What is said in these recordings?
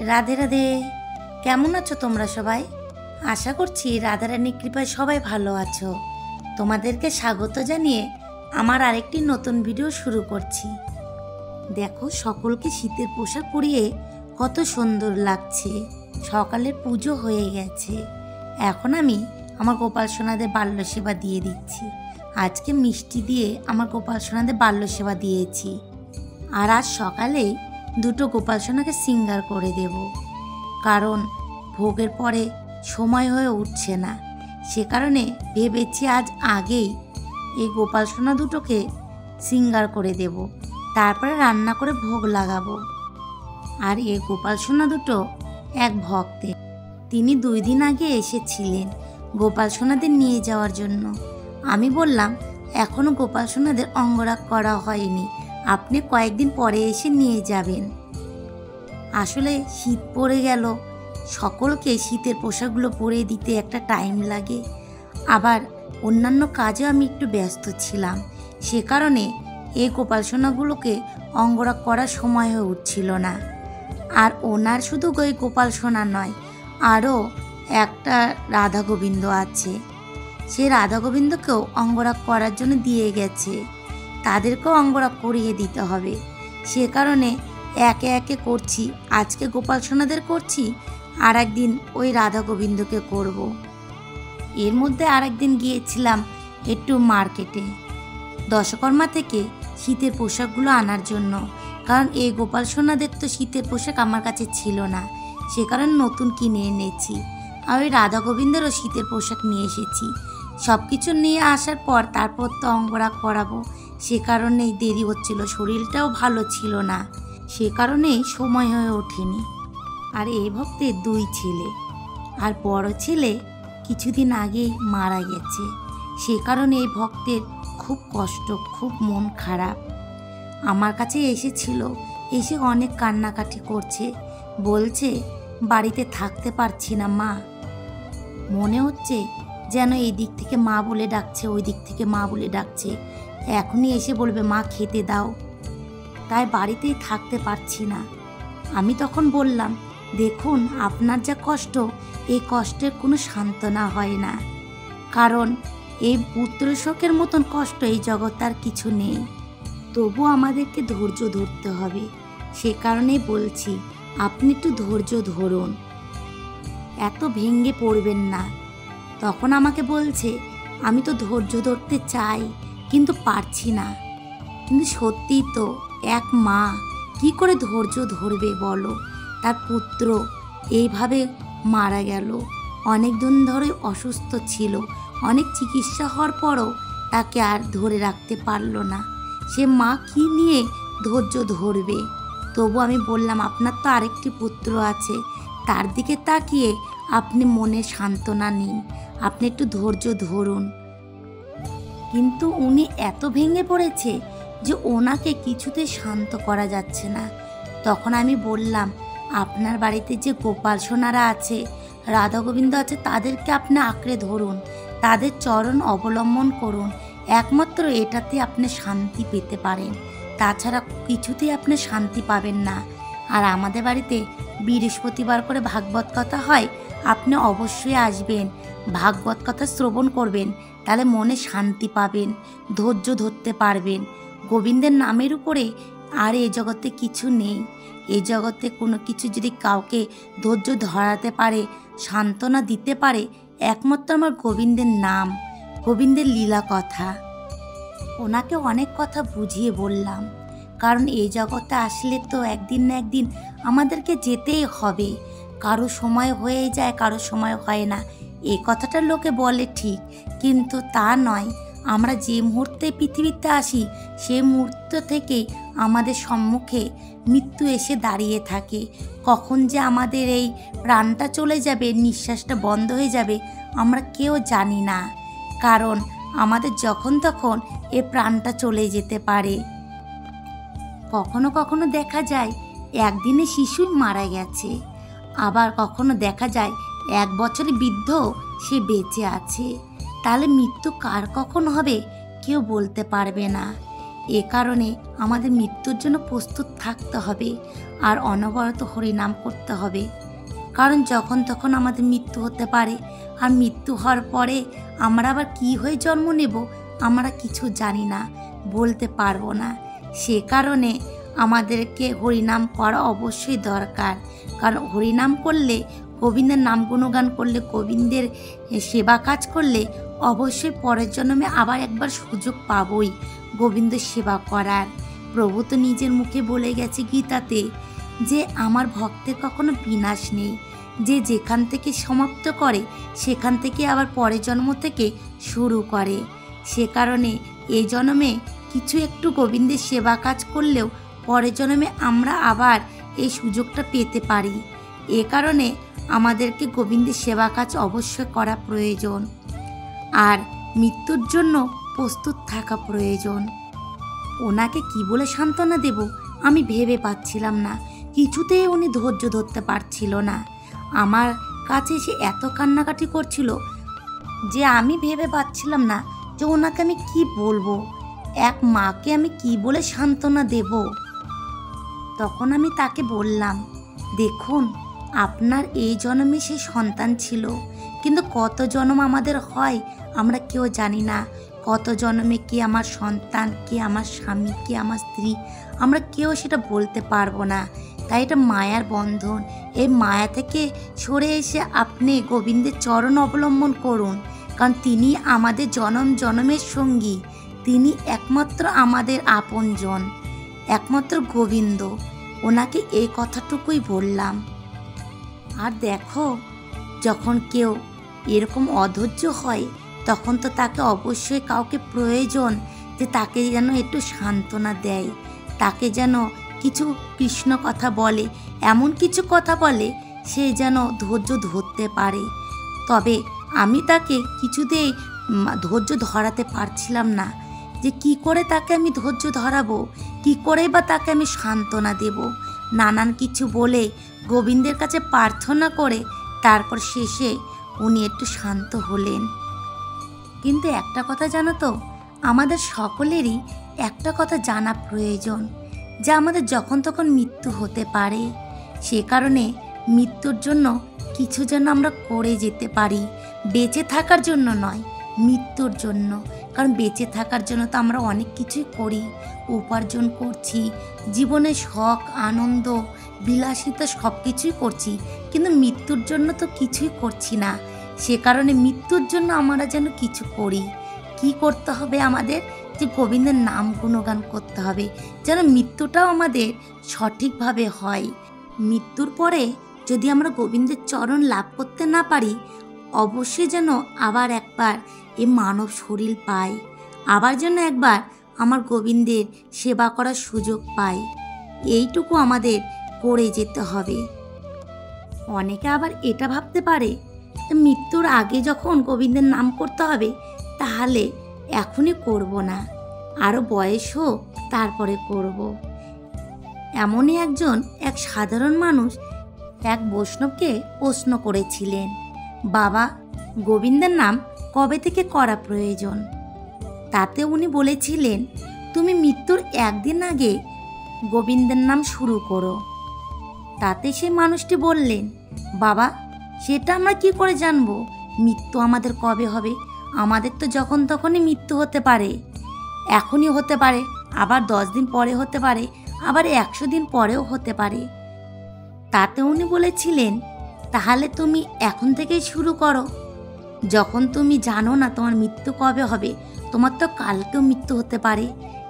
রাধে রাধে। কেমন আছো তোমরা সবাই? আশা করছি রাধারানীর কৃপায় সবাই ভালো আছো। তোমাদেরকে স্বাগত জানিয়ে আমার আরেকটি নতুন ভিডিও শুরু করছি। দেখো, সকলকে শীতের পোশাক পরিয়ে কত সুন্দর লাগছে। সকালে পুজো হয়ে গেছে। এখন আমি আমার গোপাল সোনাদের বাল্য সেবা দিয়ে দিচ্ছি। আজকে মিষ্টি দিয়ে আমার গোপাল সোনাদের বাল্য সেবা দিয়েছি। আর আজ সকালেই দুটো গোপাল সোনাকে সিঙ্গার করে দেব, কারণ ভোগের পরে সময় হয়ে উঠছে না। সে কারণে ভেবেছি আজ আগেই এই গোপাল সোনা দুটোকে সিঙ্গার করে দেব, তারপরে রান্না করে ভোগ লাগাবো। আর এই গোপাল সোনা দুটো এক ভক্তের, তিনি 2 দিন আগে এসেছিলেন গোপাল সোনাদের নিয়ে যাওয়ার জন্য। আমি বললাম এখনও গোপাল সোনাদের অঙ্গরাগ করা হয়নি, আপনি কয়েকদিন পরে এসে নিয়ে যাবেন। আসলে শীত পড়ে গেল, সকলকে শীতের পোশাকগুলো পরে দিতে একটা টাইম লাগে। আবার অন্যান্য কাজেও আমি একটু ব্যস্ত ছিলাম, সে কারণে এই গোপাল সোনাগুলোকে অঙ্গরাগ করার সময় হয়ে উঠছিল না। আর ওনার শুধু ওই গোপাল সোনা নয়, আরও একটা রাধা গোবিন্দ আছে। সে রাধা গোবিন্দকেও অঙ্গরাগ করার জন্য দিয়ে গেছে, তাদেরকেও অঙ্গরাগ করিয়ে দিতে হবে। সে কারণে একে একে করছি। আজকে গোপাল সোনাদের করছি, আর একদিন ওই রাধা গোবিন্দকে করব। এর মধ্যে আর একদিন গিয়েছিলাম একটু মার্কেটে দশকর্মা থেকে শীতের পোশাকগুলো আনার জন্য, কারণ এই গোপাল সোনাদের তো শীতের পোশাক আমার কাছে ছিল না, সে কারণে নতুন কিনে এনেছি। আর ওই রাধা গোবিন্দেরও শীতের পোশাক নিয়ে এসেছি। সব কিছু নিয়ে আসার পর তারপর তো অঙ্গরাগ করাবো, সে কারণেই দেরি হচ্ছিল। শরীরটাও ভালো ছিল না, সে কারণেই সময় হয়ে ওঠেনি। আর এই ভক্তের 2 ছেলে, আর বড় ছেলে কিছুদিন আগেই মারা গেছে। সে কারণে এই ভক্তের খুব কষ্ট, খুব মন খারাপ। আমার কাছে এসেছিল, এসে অনেক কান্নাকাটি করছে, বলছে বাড়িতে থাকতে পারছি না মা। মনে হচ্ছে যেন এই দিক থেকে মা বলে ডাকছে, ওই দিক থেকে মা বলে ডাকছে। এখনই এসে বলবে মা খেতে দাও, তাই বাড়িতেই থাকতে পারছি না। আমি তখন বললাম, দেখুন আপনার যা কষ্ট, এই কষ্টের কোনো সান্ত্বনা হয় না, কারণ এই পুত্র শোকের মতন কষ্ট এই জগৎ আর কিছু নেই। তবু আমাদেরকে ধৈর্য ধরতে হবে। সে কারণেই বলছি আপনি একটু ধৈর্য ধরুন, এত ভেঙে পড়বেন না। তখন আমাকে বলছে আমি তো ধৈর্য ধরতে চাই, কিন্তু পারছি না। কিন্তু সত্যিই তো, এক মা কি করে ধৈর্য ধরবে বলো? তার পুত্র এইভাবে মারা গেল, অনেক দিন ধরে অসুস্থ ছিল, অনেক চিকিৎসা হওয়ার পরও তাকে আর ধরে রাখতে পারলো না। সে মা কি নিয়ে ধৈর্য ধরবে? তবু আমি বললাম আপনার তো আরেকটি পুত্র আছে, তার দিকে তাকিয়ে আপনি মনে সান্ত্বনা নিন, আপনি একটু ধৈর্য ধরুন। কিন্তু উনি এত ভেঙে পড়েছে যে ওনাকে কিছুতে শান্ত করা যাচ্ছে না। তখন আমি বললাম আপনার বাড়িতে যে গোপাল সোনারা আছে, রাধা গোবিন্দ আছে, তাদেরকে আপনি আঁকড়ে ধরুন, তাদের চরণ অবলম্বন করুন। একমাত্র এটাতে আপনি শান্তি পেতে পারেন, তাছাড়া কিছুতেই আপনি শান্তি পাবেন না। আর আমাদের বাড়িতে বৃহস্পতিবার করে ভাগবত কথা হয়, আপনি অবশ্যই আসবেন, ভাগবত কথা শ্রবণ করবেন, তাহলে মনে শান্তি পাবেন, ধৈর্য ধরতে পারবেন। গোবিন্দের নামের উপরে আর এই জগতে কিছু নেই। এই জগতে কোনো কিছু যদি কাউকে ধৈর্য ধরাতে পারে, সান্ত্বনা দিতে পারে, একমাত্র আমার গোবিন্দের নাম, গোবিন্দের লীলা কথা। ওনাকে অনেক কথা বুঝিয়ে বললাম, কারণ এই জগতে আসলে তো একদিন না একদিন আমাদেরকে যেতেই হবে। কারো সময় হয়ে যায়, কারো সময় হয় না। এই কথাটা লোকে বলে ঠিক, কিন্তু তা নয়। আমরা যে মুহূর্তে পৃথিবীতে আসি, সেই মুহূর্ত থেকেই আমাদের সম্মুখে মৃত্যু এসে দাঁড়িয়ে থাকে। কখন যে আমাদের এই প্রাণটা চলে যাবে, নিঃশ্বাসটা বন্ধ হয়ে যাবে, আমরা কেউ জানি না। কারণ আমাদের যখন তখন এ প্রাণটা চলে যেতে পারে। কখনো কখনো দেখা যায় একদিনে শিশুই মারা গেছে, আবার কখনো দেখা যায় 1 বছরের বৃদ্ধ সে বেঁচে আছে। তাহলে মৃত্যু কার কখন হবে কেউ বলতে পারবে না। এ কারণে আমাদের মৃত্যুর জন্য প্রস্তুত থাকতে হবে আর অনবরত হরিনাম করতে হবে। কারণ যখন তখন আমাদের মৃত্যু হতে পারে, আর মৃত্যু হওয়ার পরে আমরা আবার কী হয়ে জন্ম নেব আমরা কিছু জানি না, বলতে পারবো না। সে কারণে আমাদেরকে হরিনাম করা অবশ্যই দরকার। কারণ হরিনাম করলে, গোবিন্দের নাম গুণগান করলে, গোবিন্দের সেবা কাজ করলে অবশ্যই পরের জন্মে আবার একবার সুযোগ পাবই গোবিন্দের সেবা করার। প্রভু তো নিজের মুখে বলে গেছে গীতাতে যে আমার ভক্তের কখনো বিনাশ নেই, যে যেখান থেকে সমাপ্ত করে সেখান থেকে আবার পরের জন্ম থেকে শুরু করে। সে কারণে এই জন্মে কিছু একটু গোবিন্দের সেবা কাজ করলেও পরের জন্মে আমরা আবার এই সুযোগটা পেতে পারি। এ কারণে আমাদেরকে গোবিন্দের সেবা কাজ অবশ্যই করা প্রয়োজন, আর মৃত্যুর জন্য প্রস্তুত থাকা প্রয়োজন। ওনাকে কি বলে সান্ত্বনা দেব আমি ভেবে পাচ্ছিলাম না, কিছুতেই উনি ধৈর্য ধরতে পারছিল না। আমার কাছে সে এত কান্নাকাটি করছিল যে আমি ভেবে পাচ্ছিলাম না যে ওনাকে আমি কি বলবো, এক মাকে আমি কি বলে সান্ত্বনা দেব। তখন আমি তাকে বললাম, দেখুন আপনার এই জন্মে সেই সন্তান ছিল, কিন্তু কত জন্ম আমাদের হয় আমরা কেউ জানি না। কত জন্মে কে আমার সন্তান, কে আমার স্বামী, কে আমার স্ত্রী, আমরা কেউ সেটা বলতে পারবো না। তাই এটা মায়ার বন্ধন। এই মায়া থেকে সরে এসে আপনি গোবিন্দের চরণ অবলম্বন করুন, কারণ তিনি আমাদের জনম জনমের সঙ্গী, তিনি একমাত্র আমাদের আপনজন, একমাত্র গোবিন্দ। ওনাকে এই কথাটুকুই বললাম। আর দেখো, যখন কেউ এরকম অধৈর্য হয় তখন তো তাকে অবশ্যই কাউকে প্রয়োজন যে তাকে যেন একটু সান্ত্বনা দেয়, তাকে যেন কিছু কৃষ্ণ কথা বলে, এমন কিছু কথা বলে সে যেন ধৈর্য ধরতে পারে। তবে আমি তাকে কিছুতেই ধৈর্য ধরাতে পারছিলাম না, যে কি করে তাকে আমি ধৈর্য ধরাবো, কি করে বা তাকে আমি সান্ত্বনা দেব। নানান কিছু বলে গোবিন্দের কাছে প্রার্থনা করে তারপর শেষে উনি একটু শান্ত হলেন। কিন্তু একটা কথা জানো তো, আমাদের সকলেরই একটা কথা জানা প্রয়োজন যে আমাদের যখন তখন মৃত্যু হতে পারে। সে কারণে মৃত্যুর জন্য কিছু যেন আমরা করে যেতে পারি, বেঁচে থাকার জন্য নয়, মৃত্যুর জন্য। কারণ বেঁচে থাকার জন্য তো আমরা অনেক কিছুই করি, উপার্জন করছি, জীবনে শখ আনন্দ বিলাসিতা সব কিছুই করছি, কিন্তু মৃত্যুর জন্য তো কিছুই করছি না। সে কারণে মৃত্যুর জন্য আমরা যেন কিছু করি। কি করতে হবে আমাদের, যে গোবিন্দের নাম গুণগান করতে হবে, যেন মৃত্যুটাও আমাদের সঠিকভাবে হয়। মৃত্যুর পরে যদি আমরা গোবিন্দের চরণ লাভ করতে না পারি, অবশ্যই যেন আবার একবার এই মানব শরীর পাই, আবার যেন একবার আমার গোবিন্দের সেবা করার সুযোগ পাই। এইটুকু আমাদের করে যেতে হবে। অনেকে আবার এটা ভাবতে পারে মৃত্যুর আগে যখন গোবিন্দের নাম করতে হবে তাহলে এখনই করব না, আরও বয়স হোক তারপরে করব। এমনই এক সাধারণ মানুষ এক বৈষ্ণবকে প্রশ্ন করেছিলেন, বাবা গোবিন্দের নাম কবে থেকে করা প্রয়োজন? তাতে উনি বলেছিলেন, তুমি মৃত্যুর একদিন আগে গোবিন্দের নাম শুরু করো। তাতে সেই মানুষটি বললেন, বাবা সেটা আমরা কি করে জানবো মৃত্যু আমাদের কবে হবে? আমাদের তো যখন তখনই মৃত্যু হতে পারে, এখনই হতে পারে, আবার 10 দিন পরে হতে পারে, আবার 100 দিন পরেও হতে পারে। তাতে উনি বলেছিলেন, তাহলে তুমি এখন থেকেই শুরু করো। যখন তুমি জানো না তোমার মৃত্যু কবে হবে, তোমার তো কালকেও মৃত্যু হতে পারে,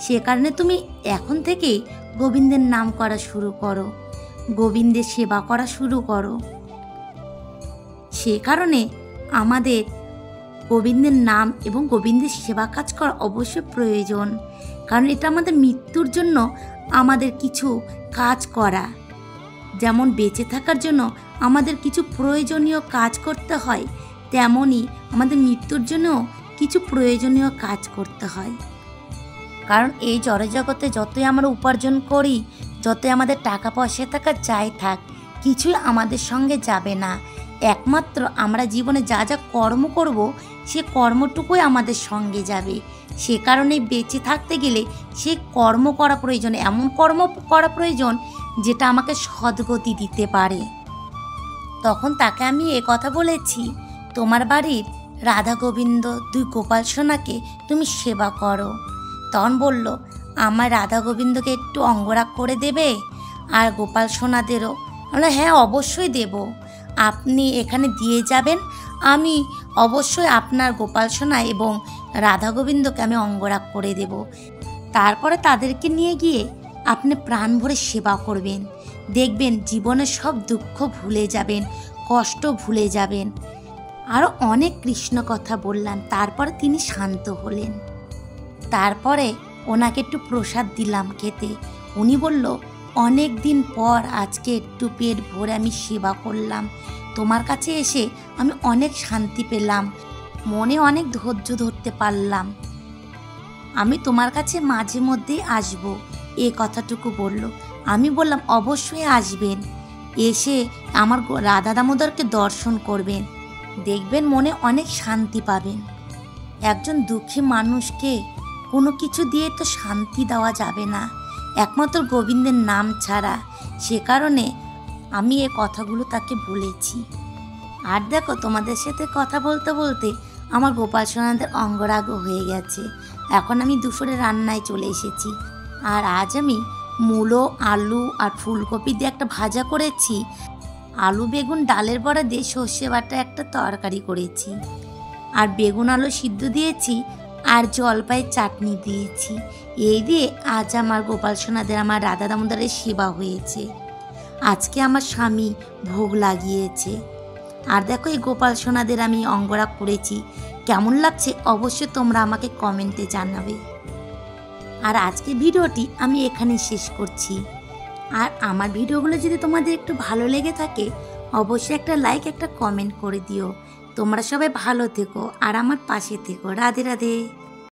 সে কারণে তুমি এখন থেকেই গোবিন্দের নাম করা শুরু করো, গোবিন্দের সেবা করা শুরু করো। সে কারণে আমাদের গোবিন্দের নাম এবং গোবিন্দের সেবা কাজ করা অবশ্যই প্রয়োজন, কারণ এটা আমাদের মৃত্যুর জন্য আমাদের কিছু কাজ করা। যেমন বেঁচে থাকার জন্য আমাদের কিছু প্রয়োজনীয় কাজ করতে হয়, তেমনই আমাদের মৃত্যুর জন্য কিছু প্রয়োজনীয় কাজ করতে হয়। কারণ এই জড়জগতে যতই আমরা উপার্জন করি, যতই আমাদের টাকা পয়সা থাকা যাই থাক, কিছুই আমাদের সঙ্গে যাবে না। একমাত্র আমরা জীবনে যা যা কর্ম করব সে কর্মটুকুই আমাদের সঙ্গে যাবে। সে কারণে বেঁচে থাকতে গেলে সে কর্ম করা প্রয়োজন, এমন কর্ম করা প্রয়োজন যেটা আমাকে সদ্গতি দিতে পারে। তখন তাকে আমি কথা বলেছি, তোমার বাড়ির রাধা গোবিন্দ দুই গোপাল সোনাকে তুমি সেবা করো। তখন বলল, আমার রাধা গোবিন্দকে একটু অঙ্গরাগ করে দেবে আর গোপাল সোনাদেরও। আমরা হ্যাঁ অবশ্যই দেব, আপনি এখানে দিয়ে যাবেন, আমি অবশ্যই আপনার গোপাল সোনা এবং রাধা গোবিন্দকে আমি অঙ্গরাগ করে দেব। তারপরে তাদেরকে নিয়ে গিয়ে আপনি প্রাণ ভরে সেবা করবেন, দেখবেন জীবনের সব দুঃখ ভুলে যাবেন, কষ্ট ভুলে যাবেন। আরও অনেক কৃষ্ণ কথা বললাম। তারপরে তিনি শান্ত হলেন। তারপরে ওনাকে একটু প্রসাদ দিলাম খেতে। উনি বলল, অনেক দিন পর আজকে একটু পেট ভরে আমি সেবা করলাম, তোমার কাছে এসে আমি অনেক শান্তি পেলাম, মনে অনেক ধৈর্য ধরতে পারলাম, আমি তোমার কাছে মাঝে মধ্যেই আসবো, এই কথাটুকু বলল। আমি বললাম, অবশ্যই আসবেন, এসে আমার রাধা দামোদরকে দর্শন করবেন, দেখবেন মনে অনেক শান্তি পাবেন। একজন দুঃখী মানুষকে কোনো কিছু দিয়ে তো শান্তি দেওয়া যাবে না, একমাত্র গোবিন্দের নাম ছাড়া। সে কারণে আমি এই কথাগুলো তাকে বলেছি। আর দেখো, তোমাদের সাথে কথা বলতে বলতে আমার গোপাল সোনাদের অঙ্গরাগও হয়ে গেছে। এখন আমি দুপুরে রান্নায় চলে এসেছি। আর আজ আমি মূলো, আলু আর ফুলকপি দিয়ে একটা ভাজা করেছি, আলু বেগুন ডালের বড়া দিয়ে সর্ষে বাটা একটা তরকারি করেছি, আর বেগুন আলু সিদ্ধ দিয়েছি, আর জলপাইয়ের চাটনি দিয়েছি। এই দিয়ে আজ আমার গোপাল সোনাদের, আমার রাধা দামোদরের সেবা হয়েছে। আজকে আমার স্বামী ভোগ লাগিয়েছে। আর দেখো, এই গোপাল সোনাদের আমি অঙ্গরাগ করেছি, কেমন লাগছে অবশ্যই তোমরা আমাকে কমেন্টে জানাবে। আর আজকে ভিডিওটি আমি এখানে শেষ করছি। আর আমার ভিডিওগুলো যদি তোমাদের একটু ভালো লেগে থাকে অবশ্যই একটা লাইক, একটা কমেন্ট করে দিও। তোমরা সবাই ভালো থেকো আর আমার পাশে থেকো। রাধে রাধে।